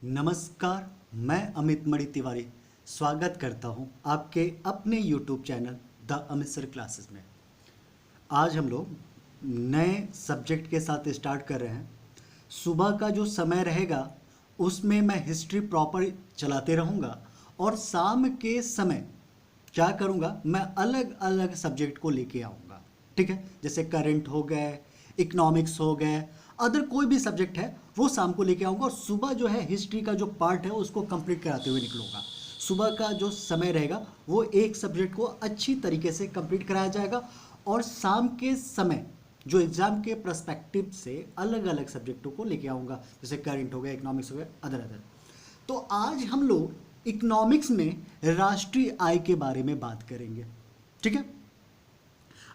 नमस्कार, मैं अमित मणि तिवारी स्वागत करता हूं आपके अपने YouTube channel the Amit sir classes में। आज हम लोग नए सब्जेक्ट के साथ स्टार्ट कर रहे हैं। सुबह का जो समय रहेगा उसमें मैं हिस्ट्री प्रॉपर चलाते रहूँगा और शाम के समय क्या करूँगा, मैं अलग अलग सब्जेक्ट को लेके आऊँगा। ठीक है, जैसे करंट हो गए, इकोनॉमिक्स हो गए, अदर कोई भी सब्जेक्ट है वो शाम को लेके आऊँगा और सुबह जो है हिस्ट्री का जो पार्ट है उसको कंप्लीट कराते हुए निकलूँगा। सुबह का जो समय रहेगा वो एक सब्जेक्ट को अच्छी तरीके से कंप्लीट कराया जाएगा और शाम के समय जो एग्ज़ाम के पर्सपेक्टिव से अलग अलग सब्जेक्टों को लेके आऊँगा, जैसे करंट हो गया, इकोनॉमिक्स हो गया, अदर। तो आज हम लोग इकोनॉमिक्स में राष्ट्रीय आय के बारे में बात करेंगे। ठीक है,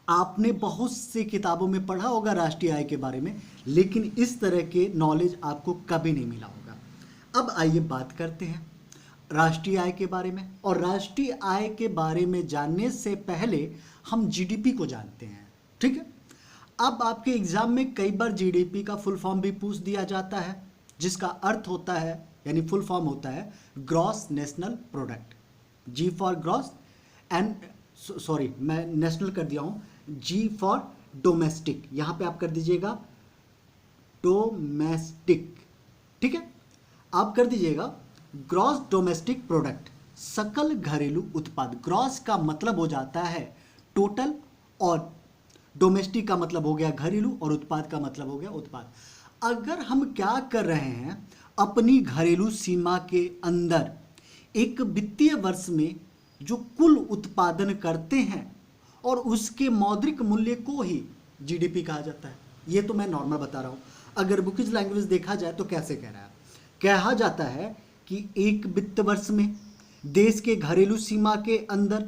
आपने बहुत सी किताबों में पढ़ा होगा राष्ट्रीय आय के बारे में, लेकिन इस तरह के नॉलेज आपको कभी नहीं मिला होगा। अब आइए बात करते हैं राष्ट्रीय आय के बारे में। और राष्ट्रीय आय के बारे में जानने से पहले हम जीडीपी को जानते हैं। ठीक है, अब आपके एग्जाम में कई बार जीडीपी का फुल फॉर्म भी पूछ दिया जाता है, जिसका अर्थ होता है यानी फुल फॉर्म होता है gross national product. G for gross and sorry मैं नेशनल कर दिया हूँ, जी फॉर डोमेस्टिक, यहाँ पे आप कर दीजिएगा डोमेस्टिक। ठीक है, आप कर दीजिएगा ग्रॉस डोमेस्टिक प्रोडक्ट, सकल घरेलू उत्पाद। ग्रॉस का मतलब हो जाता है टोटल और डोमेस्टिक का मतलब हो गया घरेलू और उत्पाद का मतलब हो गया उत्पाद। अगर हम क्या कर रहे हैं, अपनी घरेलू सीमा के अंदर एक वित्तीय वर्ष में जो कुल उत्पादन करते हैं और उसके मौद्रिक मूल्य को ही जीडीपी कहा जाता है। ये तो मैं नॉर्मल बता रहा हूँ। अगर बुकिश लैंग्वेज देखा जाए तो कैसे कह रहा है, कहा जाता है कि एक वित्त वर्ष में देश के घरेलू सीमा के अंदर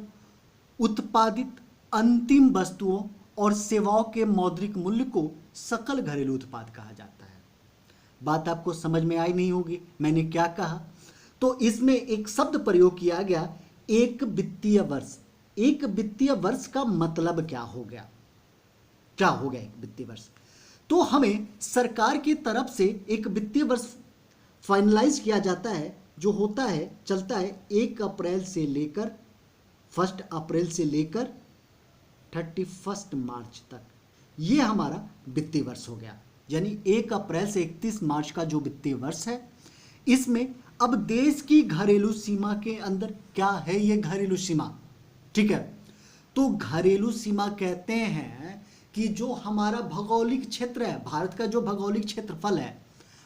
उत्पादित अंतिम वस्तुओं और सेवाओं के मौद्रिक मूल्य को सकल घरेलू उत्पाद कहा जाता है। बात आपको समझ में आई नहीं होगी मैंने क्या कहा। तो इसमें एक शब्द प्रयोग किया गया, एक वित्तीय वर्ष। एक वित्तीय वर्ष का मतलब क्या हो गया, क्या हो गया एक वित्तीय वर्ष? तो हमें सरकार की तरफ से एक वित्तीय वर्ष फाइनलाइज किया जाता है, जो होता है चलता है 1 अप्रैल से लेकर 1 अप्रैल से लेकर 31 मार्च तक। ये हमारा वित्तीय वर्ष हो गया, यानी 1 अप्रैल से 31 मार्च का जो वित्तीय वर्ष है, इसमें अब देश की घरेलू सीमा के अंदर क्या है, ये घरेलू सीमा। ठीक है, तो घरेलू सीमा कहते हैं कि जो हमारा भौगोलिक क्षेत्र है, भारत का जो भौगोलिक क्षेत्रफल है,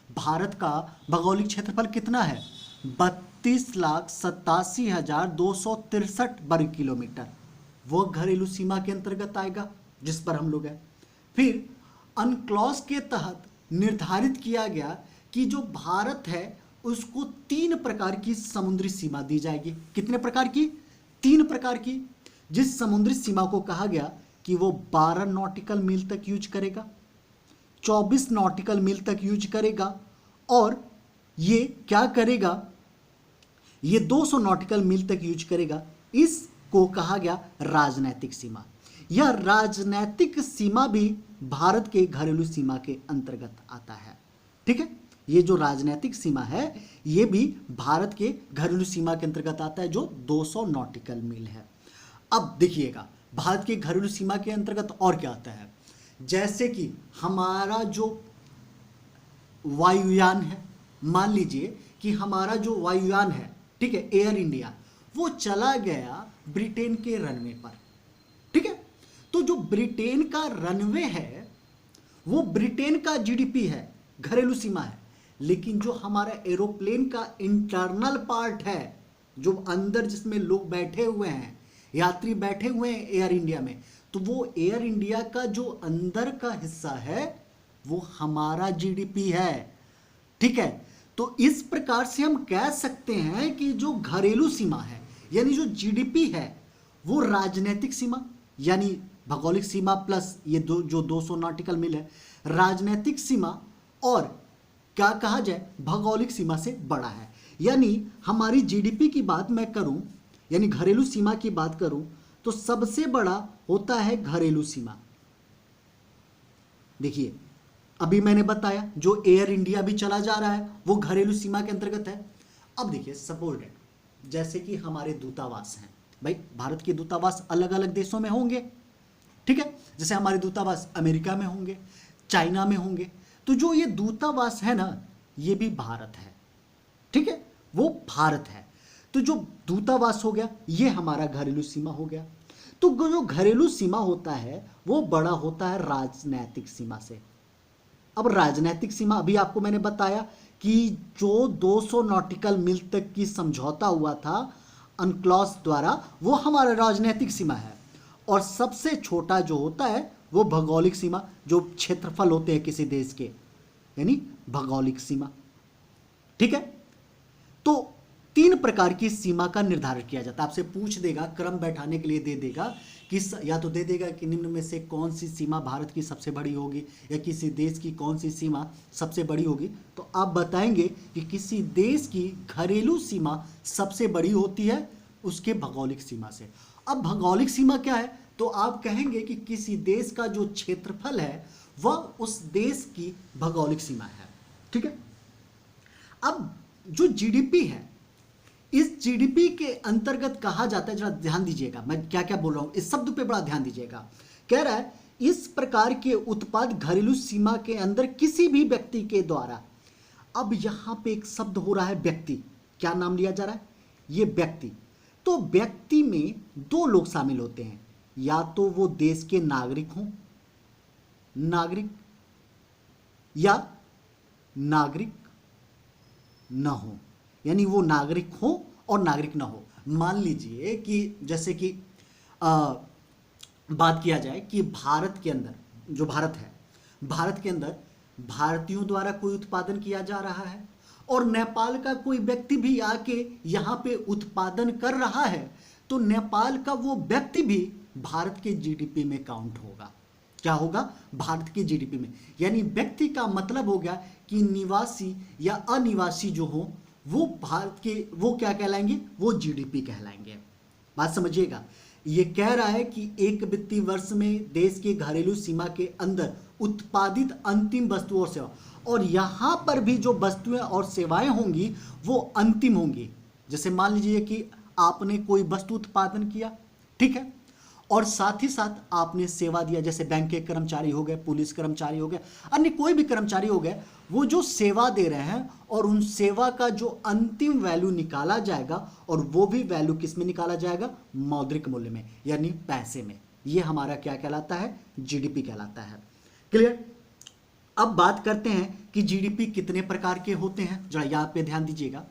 भारत का भौगोलिक क्षेत्रफल कितना है? 32,87,263 वर्ग किलोमीटर। वो घरेलू सीमा के अंतर्गत आएगा जिस पर हम लोग हैं। फिर अनक्लॉज के तहत निर्धारित किया गया कि जो भारत है उसको 3 प्रकार की समुद्री सीमा दी जाएगी। कितने प्रकार की? 3 प्रकार की। जिस समुद्री सीमा को कहा गया कि वो 12 नॉटिकल मील तक यूज करेगा, 24 नॉटिकल मील तक यूज करेगा, और ये क्या करेगा, ये 200 नॉटिकल मील तक यूज करेगा। इसको कहा गया राजनैतिक सीमा। यह राजनैतिक सीमा भी भारत के घरेलू सीमा के अंतर्गत आता है। ठीक है, ये जो राजनैतिक सीमा है ये भी भारत के घरेलू सीमा के अंतर्गत आता है, जो 200 नॉटिकल मील है। अब देखिएगा भारत के घरेलू सीमा के अंतर्गत और क्या आता है, जैसे कि हमारा जो वायुयान है, मान लीजिए कि हमारा जो वायुयान है, ठीक है, एयर इंडिया, वो चला गया ब्रिटेन के रनवे पर। ठीक है, तो जो ब्रिटेन का रनवे है वो ब्रिटेन का जीडीपी है, घरेलू सीमा है। लेकिन जो हमारा एरोप्लेन का इंटरनल पार्ट है, जो अंदर जिसमें लोग बैठे हुए हैं, यात्री बैठे हुए हैं एयर इंडिया में, तो वो एयर इंडिया का जो अंदर का हिस्सा है वो हमारा जीडीपी है। ठीक है, तो इस प्रकार से हम कह सकते हैं कि जो घरेलू सीमा है यानी जो जीडीपी है वो राजनीतिक सीमा यानी भौगोलिक सीमा प्लस ये जो 200 नॉटिकल मील है, राजनीतिक सीमा और क्या कहा जाए भौगोलिक सीमा से बड़ा है। यानी हमारी जीडीपी की बात मैं करूं, यानी घरेलू सीमा की बात करूं, तो सबसे बड़ा होता है घरेलू सीमा। देखिए अभी मैंने बताया जो एयर इंडिया भी चला जा रहा है वो घरेलू सीमा के अंतर्गत है। अब देखिए सपोज दैट जैसे कि हमारे दूतावास हैं, भाई भारत के दूतावास अलग अलग देशों में होंगे, ठीक है, जैसे हमारे दूतावास अमेरिका में होंगे, चाइना में होंगे, तो जो ये दूतावास है ना ये भी भारत है, ठीक है, वो भारत है। तो जो दूतावास हो गया ये हमारा घरेलू सीमा हो गया। तो जो घरेलू सीमा होता है वो बड़ा होता है राजनैतिक सीमा से। अब राजनैतिक सीमा अभी आपको मैंने बताया कि जो 200 नॉटिकल मील तक की समझौता हुआ था अनक्लॉस द्वारा वो हमारा राजनैतिक सीमा है। और सबसे छोटा जो होता है वो भौगोलिक सीमा, जो क्षेत्रफल होते हैं किसी देश के, यानी भौगोलिक सीमा, ठीक है। तो 3 प्रकार की सीमा का निर्धारण किया जाता है। आपसे पूछ देगा, क्रम बैठाने के लिए दे देगा कि या तो दे देगा कि निम्न में से कौन सी सीमा भारत की सबसे बड़ी होगी या किसी देश की कौन सी सीमा सबसे बड़ी होगी, तो आप बताएंगे कि किसी देश की घरेलू सीमा सबसे बड़ी होती है उसके भौगोलिक सीमा से। अब भौगोलिक सीमा क्या है, तो आप कहेंगे कि किसी देश का जो क्षेत्रफल है वह उस देश की भौगोलिक सीमा है, ठीक है। अब जो जीडीपी है, इस जीडीपी के अंतर्गत कहा जाता है, जरा ध्यान दीजिएगा मैं क्या क्या बोल रहा हूं, इस शब्द पे बड़ा ध्यान दीजिएगा। कह रहा है इस प्रकार के उत्पाद घरेलू सीमा के अंदर किसी भी व्यक्ति के द्वारा, अब यहां पे एक शब्द हो रहा है व्यक्ति, क्या नाम लिया जा रहा है, ये व्यक्ति। तो व्यक्ति में 2 लोग शामिल होते हैं, या तो वो देश के नागरिक हों, नागरिक, या नागरिक न हो, यानी वो नागरिक हो और नागरिक ना हो। मान लीजिए कि जैसे कि बात किया जाए कि भारत के अंदर, जो भारत है, भारत के अंदर भारतीयों द्वारा कोई उत्पादन किया जा रहा है और नेपाल का कोई व्यक्ति भी आके यहाँ पे उत्पादन कर रहा है, तो नेपाल का वो व्यक्ति भी भारत के जीडीपी में काउंट होगा। क्या होगा, भारत के जीडीपी में। यानी व्यक्ति का मतलब हो गया कि निवासी या अनिवासी जो हो वो भारत के, वो क्या कहलाएंगे, वो जीडीपी कहलाएंगे। बात समझिएगा, ये कह रहा है कि एक वित्तीय वर्ष में देश के घरेलू सीमा के अंदर उत्पादित अंतिम वस्तु और सेवा, और यहां पर भी जो वस्तुएं और सेवाएं होंगी वो अंतिम होंगी। जैसे मान लीजिए कि आपने कोई वस्तु उत्पादन किया, ठीक है, और साथ ही साथ आपने सेवा दिया, जैसे बैंक के कर्मचारी हो गए, पुलिस कर्मचारी हो गए, अन्य कोई भी कर्मचारी हो गए, वो जो सेवा दे रहे हैं और उन सेवा का जो अंतिम वैल्यू निकाला जाएगा, और वो भी वैल्यू किस में निकाला जाएगा, मौद्रिक मूल्य में, यानी पैसे में। ये हमारा क्या कहलाता है, जीडीपी कहलाता है। क्लियर। अब बात करते हैं कि जीडीपी कितने प्रकार के होते हैं, जरा यहाँ पे ध्यान दीजिएगा।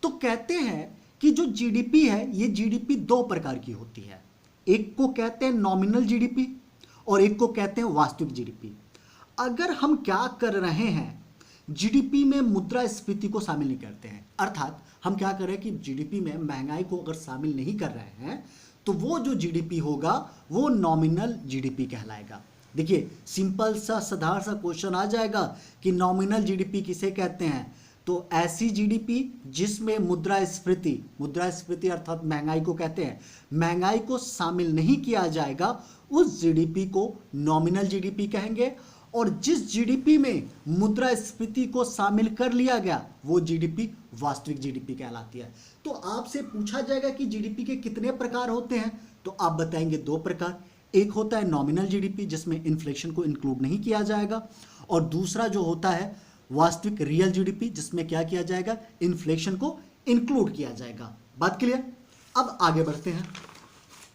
तो कहते हैं कि जो जीडीपी है ये जीडीपी 2 प्रकार की होती है, एक को कहते हैं नॉमिनल जीडीपी और एक को कहते हैं वास्तविक जीडीपी। अगर हम क्या कर रहे हैं, जीडीपी में मुद्रास्फीति को शामिल नहीं करते हैं, अर्थात हम क्या कर रहे हैं कि जीडीपी में महंगाई को अगर शामिल नहीं कर रहे हैं तो वो जो जीडीपी होगा वो नॉमिनल जीडीपी कहलाएगा। देखिए सिंपल सा साधारण सा क्वेश्चन आ जाएगा कि नॉमिनल जीडीपी किसे कहते हैं, तो ऐसी जीडीपी जिसमें मुद्रास्फीति, मुद्रास्फीति अर्थात महंगाई को कहते हैं, महंगाई को शामिल नहीं किया जाएगा उस जीडीपी को नॉमिनल जीडीपी कहेंगे, और जिस जीडीपी में मुद्रास्फीति को शामिल कर लिया गया वो जीडीपी वास्तविक जीडीपी कहलाती है। तो आपसे पूछा जाएगा कि जीडीपी के कितने प्रकार होते हैं, तो आप बताएंगे 2 प्रकार। एक होता है नॉमिनल जीडीपी जिसमें इन्फ्लेशन को इंक्लूड नहीं किया जाएगा, और दूसरा जो होता है वास्तविक रियल जीडीपी जिसमें क्या किया जाएगा, इन्फ्लेशन को इंक्लूड किया जाएगा। बात क्लियर। अब आगे बढ़ते हैं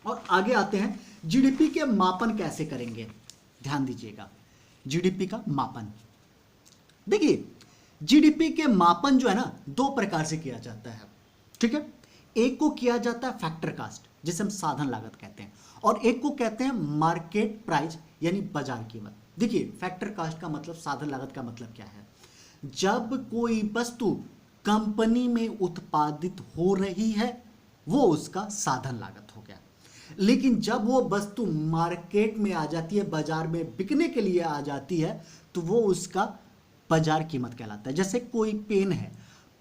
और आगे आते हैं जीडीपी के मापन कैसे करेंगे। ध्यान दीजिएगा, जीडीपी का मापन, देखिए जीडीपी के मापन जो है ना 2 प्रकार से किया जाता है, ठीक है। एक को किया जाता है फैक्टर कास्ट जिसे हम साधन लागत कहते हैं, और एक को कहते हैं मार्केट प्राइस यानी बाजार कीमत। देखिए फैक्टर कास्ट का मतलब, साधन लागत का मतलब क्या है, जब कोई वस्तु कंपनी में उत्पादित हो रही है वो उसका साधन लागत हो गया, लेकिन जब वो वस्तु मार्केट में आ जाती है, बाजार में बिकने के लिए आ जाती है, तो वो उसका बाजार कीमत कहलाता है। जैसे कोई पेन है,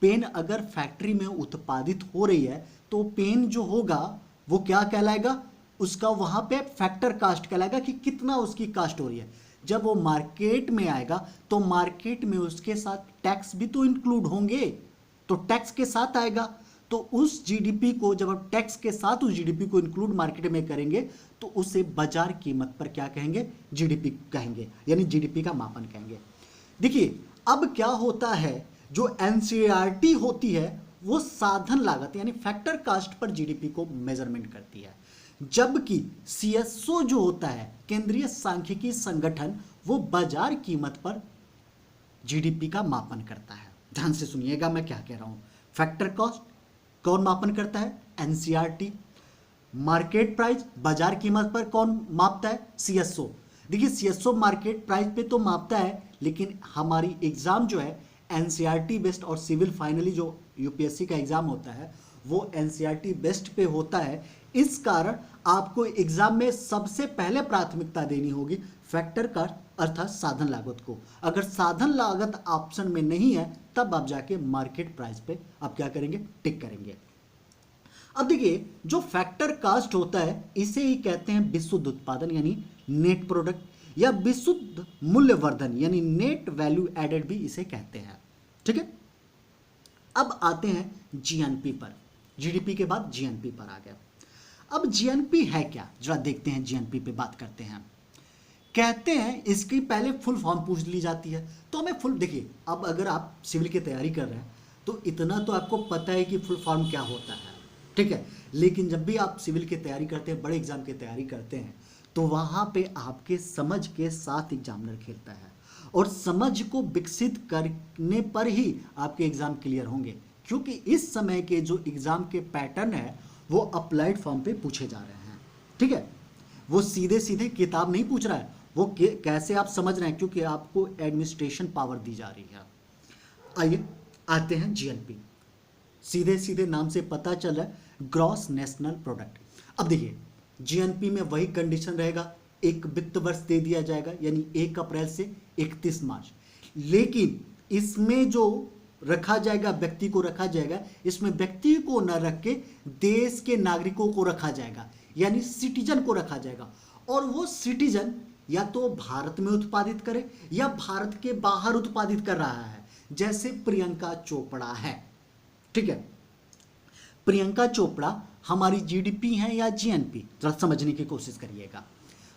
पेन अगर फैक्ट्री में उत्पादित हो रही है तो पेन जो होगा वो क्या कहलाएगा, उसका वहां पे फैक्टर कास्ट कहलाएगा कि कितना उसकी कास्ट हो रही है। जब वो मार्केट में आएगा तो मार्केट में उसके साथ टैक्स भी तो इंक्लूड होंगे, तो टैक्स के साथ आएगा। तो उस जीडीपी को जब आप टैक्स के साथ उस जीडीपी को इंक्लूड मार्केट में करेंगे तो उसे बाजार कीमत पर क्या कहेंगे, जीडीपी कहेंगे, यानी जीडीपी का मापन कहेंगे। देखिए अब क्या होता है, जो एनसीईआरटी होती है वो साधन लागत यानी फैक्टर कास्ट पर जीडीपी को मेजरमेंट करती है, जबकि सीएसओ जो होता है केंद्रीय सांख्यिकी संगठन वो बाजार कीमत पर जीडीपी का मापन करता है। ध्यान से सुनिएगा मैं क्या कह रहा हूं। फैक्टर कॉस्ट कौन मापन करता है, एनसीईआरटी। मार्केट प्राइस बाजार कीमत पर कौन मापता है, सीएसओ। देखिए सीएसओ मार्केट प्राइस पे तो मापता है, लेकिन हमारी एग्जाम जो है एनसीईआरटी बेस्ड और सिविल फाइनली जो यूपीएससी का एग्जाम होता है वो एनसीईआरटी बेस्ड पे होता है। इस कारण आपको एग्जाम में सबसे पहले प्राथमिकता देनी होगी फैक्टर का अर्थात साधन लागत को। अगर साधन लागत ऑप्शन में नहीं है तब आप जाके मार्केट प्राइस पे आप क्या करेंगे, टिक करेंगे। अब देखिए जो फैक्टर कास्ट होता है इसे ही कहते हैं विशुद्ध उत्पादन यानी नेट प्रोडक्ट, या विशुद्ध मूल्यवर्धन यानी नेट वैल्यू एडेड भी इसे कहते हैं। ठीक है, अब आते हैं जीएनपी पर। जीडीपी के बाद जीएनपी पर आ गया। अब जीएनपी है क्या, जरा देखते हैं, जीएनपी पे बात करते हैं। कहते हैं इसकी पहले फुल फॉर्म पूछ ली जाती है, तो हमें फुल, देखिए अब अगर आप सिविल की तैयारी कर रहे हैं तो इतना तो आपको पता है कि फुल फॉर्म क्या होता है, ठीक है। लेकिन जब भी आप सिविल की तैयारी करते हैं, बड़े एग्जाम की तैयारी करते हैं, तो वहाँ पे आपके समझ के साथ एग्जामिनर खेलता है, और समझ को विकसित करने पर ही आपके एग्जाम क्लियर होंगे, क्योंकि इस समय के जो एग्जाम के पैटर्न है वो अप्लाइड फॉर्म पे पूछे जा रहे हैं। ठीक है, वो सीधे सीधे किताब नहीं पूछ रहा है, वो कैसे आप समझ रहे हैं, क्योंकि आपको एडमिनिस्ट्रेशन पावर दी जा रही है। आइए आते हैं जीएनपी। सीधे सीधे नाम से पता चल रहा है ग्रॉस नेशनल प्रोडक्ट। अब देखिए जीएनपी में वही कंडीशन रहेगा, एक वित्त वर्ष दे दिया जाएगा यानी 1 अप्रैल से 31 मार्च, लेकिन इसमें जो रखा जाएगा, व्यक्ति को रखा जाएगा, इसमें व्यक्ति को न रख के देश के नागरिकों को रखा जाएगा यानी सिटीजन को रखा जाएगा, और वो सिटीजन या तो भारत में उत्पादित करे या भारत के बाहर उत्पादित कर रहा है, जैसे प्रियंका चोपड़ा है। ठीक है, प्रियंका चोपड़ा हमारी जीडीपी है या जीएनपी, जरा समझने की कोशिश करिएगा।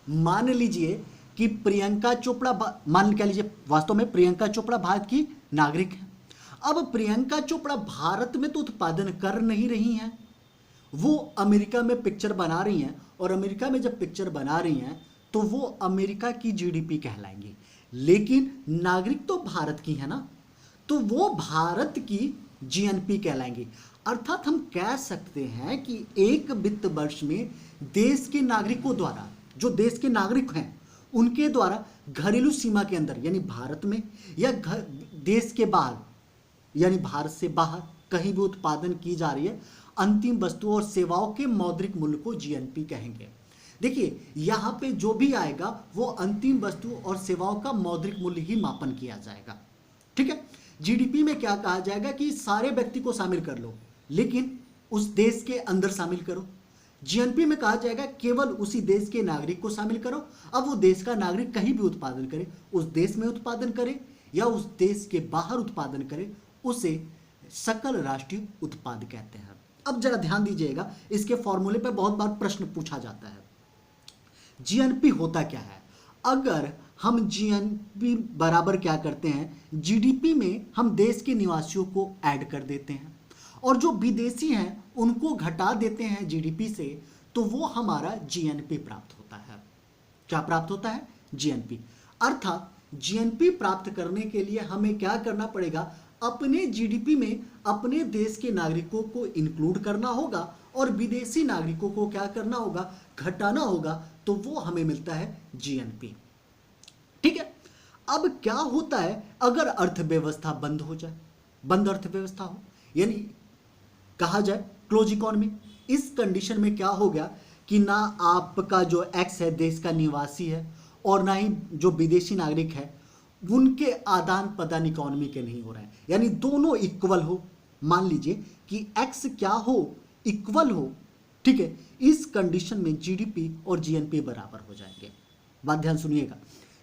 मान लीजिए कि प्रियंका चोपड़ा, मान क्या लीजिए वास्तव में प्रियंका चोपड़ा भारत की नागरिक है। अब प्रियंका चोपड़ा भारत में तो उत्पादन कर नहीं रही हैं, वो अमेरिका में पिक्चर बना रही हैं, और अमेरिका में जब पिक्चर बना रही हैं तो वो अमेरिका की जीडीपी कहलाएंगी, लेकिन नागरिक तो भारत की है ना, तो वो भारत की जीएनपी कहलाएंगी। अर्थात हम कह सकते हैं कि एक वित्त वर्ष में देश के नागरिकों द्वारा, जो देश के नागरिक हैं उनके द्वारा घरेलू सीमा के अंदर यानी भारत में या देश के बाहर यानी भारत से बाहर कहीं भी उत्पादन की जा रही है अंतिम वस्तुओं और सेवाओं के मौद्रिक मूल्य को जीएनपी कहेंगे। देखिए यहाँ पे जो भी आएगा वो अंतिम वस्तु और सेवाओं का मौद्रिक मूल्य ही मापन किया जाएगा। ठीक है, जीडीपी में क्या कहा जाएगा कि सारे व्यक्ति को शामिल कर लो, लेकिन उस देश के अंदर शामिल करो। जीएनपी में कहा जाएगा केवल उसी देश के नागरिक को शामिल करो। अब वो देश का नागरिक कहीं भी उत्पादन करे, उस देश में उत्पादन करे या उस देश के बाहर उत्पादन करे, उसे सकल राष्ट्रीय उत्पाद कहते हैं। अब जरा ध्यान दीजिएगा, इसके फॉर्मूले पर बहुत बार प्रश्न पूछा जाता है। जीएनपी होता क्या है? अगर हम जीएनपी बराबर क्या करते हैं, जीडीपी में हम देश के निवासियों को ऐड कर देते हैं और जो विदेशी हैं उनको घटा देते हैं जीडीपी से, तो वो हमारा जीएनपी प्राप्त होता है। क्या प्राप्त होता है? जीएनपी। अर्थात जीएनपी प्राप्त करने के लिए हमें क्या करना पड़ेगा, अपने जीडीपी में अपने देश के नागरिकों को इंक्लूड करना होगा और विदेशी नागरिकों को क्या करना होगा, घटाना होगा, तो वो हमें मिलता है जीएनपी। ठीक है, अब क्या होता है अगर अर्थव्यवस्था बंद हो जाए, बंद अर्थव्यवस्था हो यानी कहा जाए क्लोज इकोनॉमी, इस कंडीशन में क्या हो गया कि ना आपका जो एक्स है देश का निवासी है और ना ही जो विदेशी नागरिक है, उनके आदान प्रदान इकोनॉमी के नहीं हो रहे हैं, यानी दोनों इक्वल हो। मान लीजिए कि एक्स क्या हो, इक्वल हो। ठीक है, इस कंडीशन में जीडीपी और जीएनपी बराबर हो जाएंगे। बात ध्यान सुनिएगा,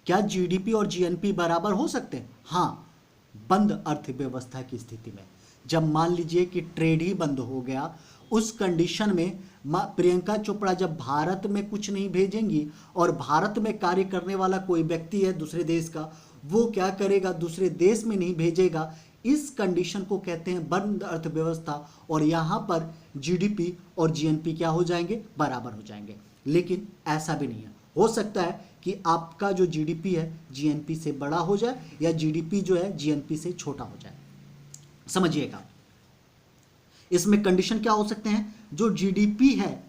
क्या जीडीपी और जीएनपी बराबर हो सकते हैं? हाँ, बंद अर्थव्यवस्था की स्थिति में, जब मान लीजिए कि ट्रेड ही बंद हो गया, उस कंडीशन में प्रियंका चोपड़ा जब भारत में कुछ नहीं भेजेंगी और भारत में कार्य करने वाला कोई व्यक्ति है दूसरे देश का, वो क्या करेगा, दूसरे देश में नहीं भेजेगा। इस कंडीशन को कहते हैं बंद अर्थव्यवस्था, और यहाँ पर जीडीपी और जीएनपी क्या हो जाएंगे, बराबर हो जाएंगे। लेकिन ऐसा भी नहीं है, हो सकता है कि आपका जो जीडीपी है जीएनपी से बड़ा हो जाए या जीडीपी जो है जीएनपी से छोटा हो जाए। समझिएगा, इसमें कंडीशन क्या हो सकते हैं, जो जीडीपी है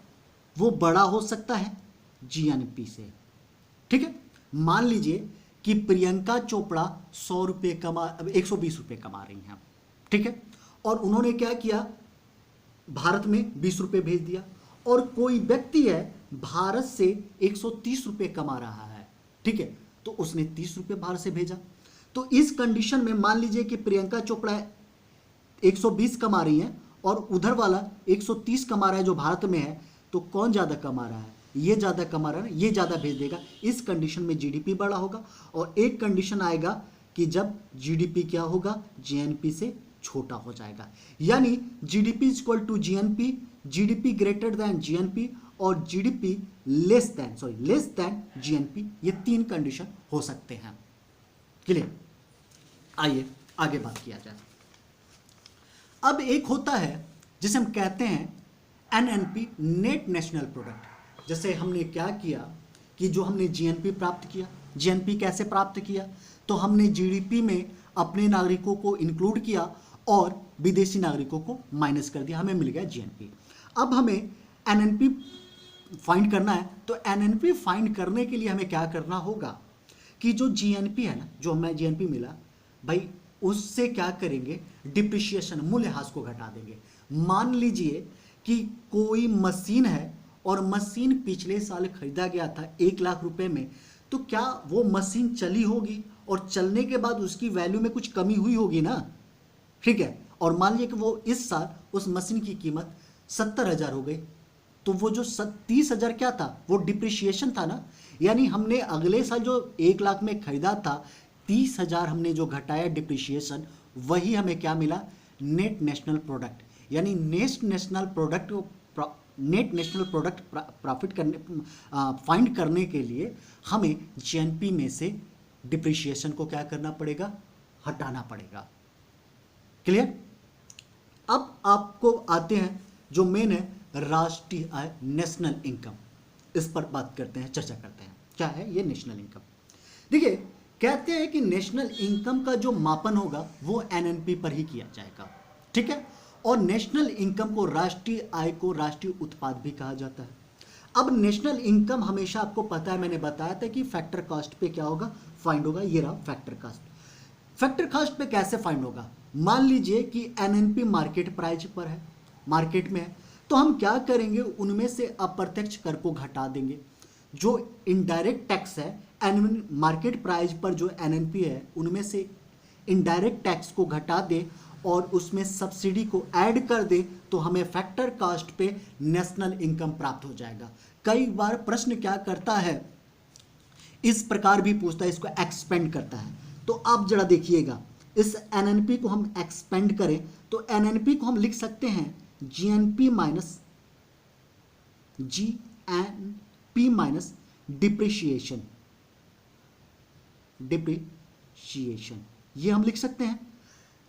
वो बड़ा हो सकता है जीएनपी से। ठीक है, मान लीजिए कि प्रियंका चोपड़ा 100 रुपये 120 रुपये कमा रही हैं, ठीक है, और उन्होंने क्या किया, भारत में 20 रुपये भेज दिया, और कोई व्यक्ति है भारत से 130 रुपये कमा रहा है, ठीक है, तो उसने 30 रुपये भारत से भेजा। तो इस कंडीशन में मान लीजिए कि प्रियंका चोपड़ा 120 कमा रही हैं और उधर वाला 130 कमा रहा है जो भारत में है, तो कौन ज़्यादा कमा रहा है, ये ज़्यादा कमा रहा है, ये ज़्यादा भेज देगा। इस कंडीशन में जीडीपी बड़ा होगा, और एक कंडीशन आएगा कि जब जीडीपी क्या होगा, जीएनपी से छोटा हो जाएगा, यानी GDP equal to GNP, GDP greater than GNP, और जीडीपी लेस देन जीएनपी। ये तीन कंडीशन हो सकते हैं। क्लियर? आइए आगे बात किया जाए। अब एक होता है जिसे हम कहते हैं एनएनपी, नेट नेशनल प्रोडक्ट। जैसे हमने क्या किया कि जो हमने जीएनपी प्राप्त किया, जीएनपी कैसे प्राप्त किया, तो हमने जीडीपी में अपने नागरिकों को इंक्लूड किया और विदेशी नागरिकों को माइनस कर दिया, हमें मिल गया जीएनपी। अब हमें एनएनपी फाइंड करना है, तो एनएनपी फाइंड करने के लिए हमें क्या करना होगा कि जो जीएनपी है ना, जो हमें जीएनपी मिला भाई, उससे क्या करेंगे, डिप्रिशिएशन, मूल्यह्रास को घटा देंगे। मान लीजिए कि कोई मशीन है और मशीन पिछले साल खरीदा गया था 1 लाख रुपए में, तो क्या वो मशीन चली होगी, और चलने के बाद उसकी वैल्यू में कुछ कमी हुई होगी ना, ठीक है, और मान लीजिए कि वो इस साल उस मशीन की कीमत 70,000 हो गई, तो वो जो 30,000 क्या था, वो डिप्रिशिएशन था ना, यानी हमने अगले साल जो 1 लाख में खरीदा था, 30,000 हमने जो घटाया डिप्रिशिएशन, वही हमें क्या मिला, नेट नेशनल प्रोडक्ट। यानी नेट नेशनल प्रोडक्ट प्रॉफिट करने फाइंड करने के लिए हमें जीएनपी में से डिप्रिशिएशन को क्या करना पड़ेगा, हटाना पड़ेगा। क्लियर? अब आपको आते हैं जो मेन है राष्ट्रीय आय, नेशनल इनकम। इस पर बात करते हैं, चर्चा करते हैं क्या है ये नेशनल इनकम। देखिए, कहते हैं कि नेशनल इनकम का जो मापन होगा वो एनएनपी पर ही किया जाएगा, ठीक है, और नेशनल इनकम को, राष्ट्रीय आय को राष्ट्रीय उत्पाद भी कहा जाता है। अब नेशनल इनकम हमेशा आपको पता है, मैंने बताया था कि फैक्टर कॉस्ट पे क्या होगा, फाइंड होगा। ये रहा फैक्टर कॉस्ट। फैक्टर कॉस्ट पे कैसे फाइंड होगा, मान लीजिए कि एनएनपी मार्केट प्राइस पर है, मार्केट में है, तो हम क्या करेंगे, उनमें से अप्रत्यक्ष कर को घटा देंगे। जो इनडायरेक्ट टैक्स है मार्केट प्राइस पर, जो एनएनपी है, उनमें से इनडायरेक्ट टैक्स को घटा दे और उसमें सब्सिडी को ऐड कर दे, तो हमें फैक्टर कॉस्ट पे नेशनल इनकम प्राप्त हो जाएगा। कई बार प्रश्न क्या करता है, इस प्रकार भी पूछता है, इसको एक्सपेंड करता है। तो आप जरा देखिएगा, इस एनएनपी को हम एक्सपेंड करें तो एनएनपी को हम लिख सकते हैं GNP minus GNP minus depreciation, ये हम लिख सकते हैं।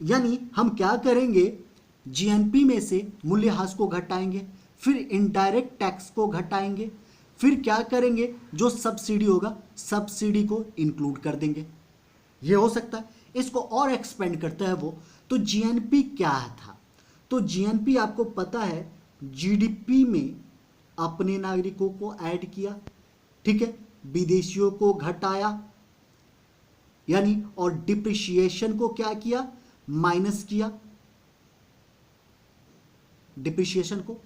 यानी हम क्या करेंगे, जीएनपी में से मूल्यह्रास को घटाएंगे, फिर इनडायरेक्ट टैक्स को घटाएंगे, फिर क्या करेंगे, जो सब्सिडी होगा सब्सिडी को इंक्लूड कर देंगे। ये हो सकता है। इसको और एक्सपेंड करता है वो, तो जीएनपी क्या था, तो जीएनपी आपको पता है, जीडीपी में अपने नागरिकों को ऐड किया, ठीक है, विदेशियों को घटाया, यानी, और डिप्रिशिएशन को क्या किया, माइनस किया डिप्रिशिएशन को,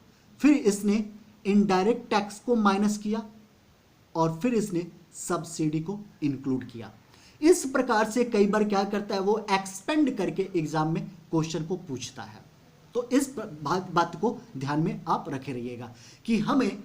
फिर इसने इनडायरेक्ट टैक्स को माइनस किया, और फिर इसने सब्सिडी को इंक्लूड किया। इस प्रकार से कई बार क्या करता है, वो एक्सपेंड करके एग्जाम में क्वेश्चन को पूछता है। तो इस बात को ध्यान में आप रखे रहिएगा कि हमें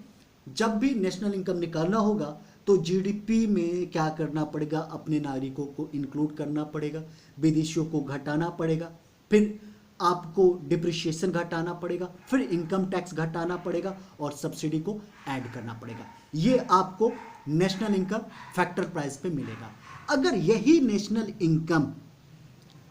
जब भी नेशनल इनकम निकालना होगा तो जीडीपी में क्या करना पड़ेगा, अपने नागरिकों को इंक्लूड करना पड़ेगा, विदेशियों को घटाना पड़ेगा, फिर आपको डिप्रिशिएशन घटाना पड़ेगा, फिर इनकम टैक्स घटाना पड़ेगा और सब्सिडी को ऐड करना पड़ेगा। ये आपको नेशनल इनकम फैक्टर प्राइस पे मिलेगा। अगर यही नेशनल इनकम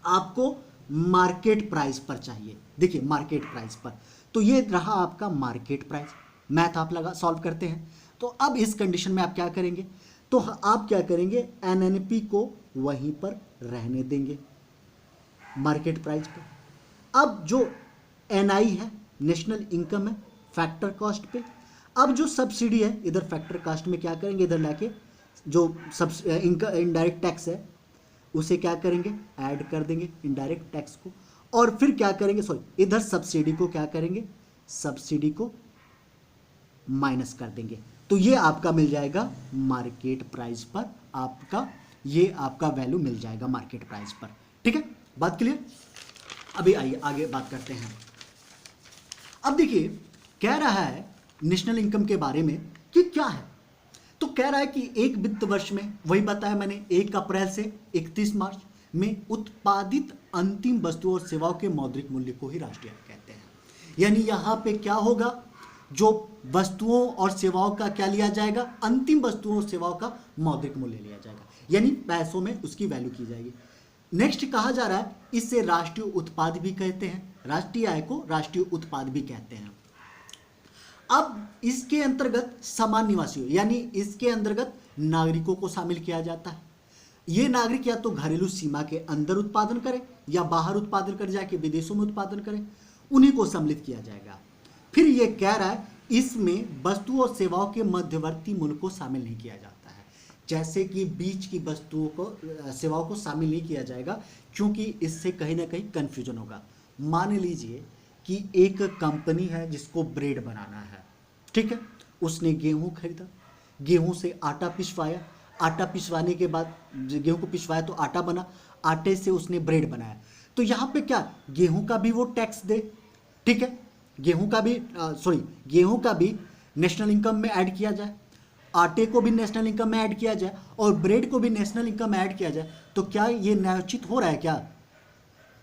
आपको मार्केट प्राइस पर चाहिए, देखिए मार्केट प्राइस पर, तो ये रहा आपका मार्केट प्राइस। मैथ आप लगा सॉल्व करते हैं। तो अब इस कंडीशन में आप क्या करेंगे, तो आप क्या करेंगे, एनएनपी को वहीं पर रहने देंगे मार्केट प्राइस पे। अब जो एनआई है, नेशनल इनकम है, फैक्टर कॉस्ट पे। अब जो सब्सिडी है इधर फैक्टर कॉस्ट में क्या करेंगे, इधर लाके जो इनडायरेक्ट टैक्स है उसे क्या करेंगे, ऐड कर देंगे इनडायरेक्ट टैक्स को। और फिर क्या करेंगे, सॉरी इधर सब्सिडी को क्या करेंगे, सब्सिडी को माइनस कर देंगे। तो ये आपका मिल जाएगा मार्केट प्राइस पर, आपका ये आपका वैल्यू मिल जाएगा मार्केट प्राइस पर। ठीक है, बात क्लियर। अभी आइए आगे बात करते हैं। अब देखिए कह रहा है नेशनल इनकम के बारे में कि क्या है, तो कह रहा है कि एक वित्त वर्ष में, वही बताया मैंने, 1 अप्रैल से 31 मार्च में उत्पादित अंतिम वस्तुओं और सेवाओं के मौद्रिक मूल्य को ही राष्ट्रीय आय कहते हैं। यानी यहाँ पे क्या होगा, जो वस्तुओं और सेवाओं का क्या लिया जाएगा, अंतिम वस्तुओं और सेवाओं का मौद्रिक मूल्य लिया जाएगा, यानी पैसों में उसकी वैल्यू की जाएगी। नेक्स्ट कहा जा रहा है इससे राष्ट्रीय उत्पाद भी कहते हैं, राष्ट्रीय आय को राष्ट्रीय उत्पाद भी कहते हैं। अब इसके अंतर्गत सामान्य निवासियों यानी इसके अंतर्गत नागरिकों को शामिल किया जाता है। ये नागरिक या तो घरेलू सीमा के अंदर उत्पादन करें या बाहर उत्पादन कर जाके विदेशों में उत्पादन करें, उन्हीं को सम्मिलित किया जाएगा। फिर ये कह रहा है इसमें वस्तुओं और सेवाओं के मध्यवर्ती मूल्य को शामिल नहीं किया जाता है, जैसे कि बीच की वस्तुओं को सेवाओं को शामिल नहीं किया जाएगा, क्योंकि इससे कहीं ना कहीं कंफ्यूजन होगा। मान लीजिए कि एक कंपनी है जिसको ब्रेड बनाना है, ठीक है, उसने गेहूं खरीदा, गेहूं से आटा पिसवाया, आटा पिसवाने के बाद गेहूं को पिसवाया तो आटा बना, आटे से उसने ब्रेड बनाया। तो यहाँ पे क्या गेहूं का भी वो टैक्स दे, ठीक है, गेहूं का भी नेशनल इनकम में ऐड किया जाए, आटे को भी नेशनल इनकम में ऐड किया जाए और ब्रेड को भी नेशनल इनकम में ऐड किया जाए, तो क्या ये न्यायोचित हो रहा है, क्या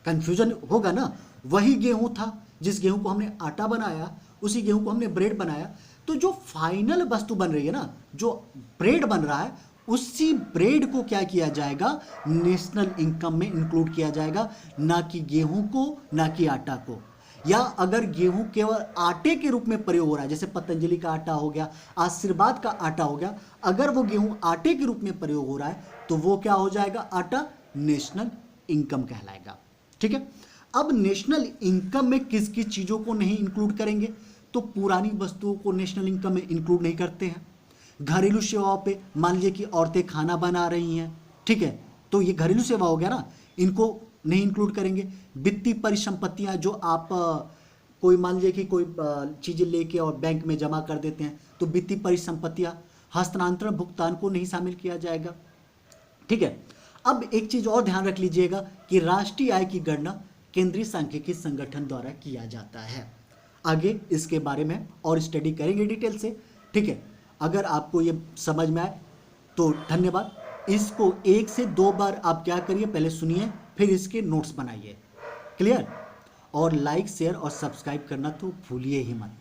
कंफ्यूजन होगा ना। वही गेहूं था जिस गेहूं को हमने आटा बनाया, उसी गेहूं को हमने ब्रेड बनाया, तो जो फाइनल वस्तु बन रही है ना, जो ब्रेड बन रहा है, उसी ब्रेड को क्या किया जाएगा, नेशनल इनकम में इंक्लूड किया जाएगा, ना कि गेहूं को, ना कि आटा को। या अगर गेहूं केवल आटे के रूप में प्रयोग हो रहा है, जैसे पतंजलि का आटा हो गया, आशीर्वाद का आटा हो गया, अगर वो गेहूं आटे के रूप में प्रयोग हो रहा है तो वो क्या हो जाएगा, आटा नेशनल इनकम कहलाएगा। ठीक है, अब नेशनल इनकम में किस किस चीज़ों को नहीं इंक्लूड करेंगे, तो पुरानी वस्तुओं को नेशनल इनकम में इंक्लूड नहीं करते हैं। घरेलू सेवाओं पे मान लीजिए कि औरतें खाना बना रही हैं, ठीक है, तो ये घरेलू सेवा हो गया ना, इनको नहीं इंक्लूड करेंगे। वित्तीय परिसंपत्तियां जो आप कोई मान लीजिए कि कोई चीज़ें लेके और बैंक में जमा कर देते हैं, तो वित्तीय परिसंपत्तियां, हस्तांतरण भुगतान को नहीं शामिल किया जाएगा। ठीक है, अब एक चीज़ और ध्यान रख लीजिएगा कि राष्ट्रीय आय की गणना केंद्रीय सांख्यिकी संगठन द्वारा किया जाता है। आगे इसके बारे में और स्टडी करेंगे डिटेल से। ठीक है, अगर आपको ये समझ में आए तो धन्यवाद। इसको 1 से 2 बार आप क्या करिए, पहले सुनिए फिर इसके नोट्स बनाइए। क्लियर, और लाइक शेयर और सब्सक्राइब करना तो भूलिए ही मत।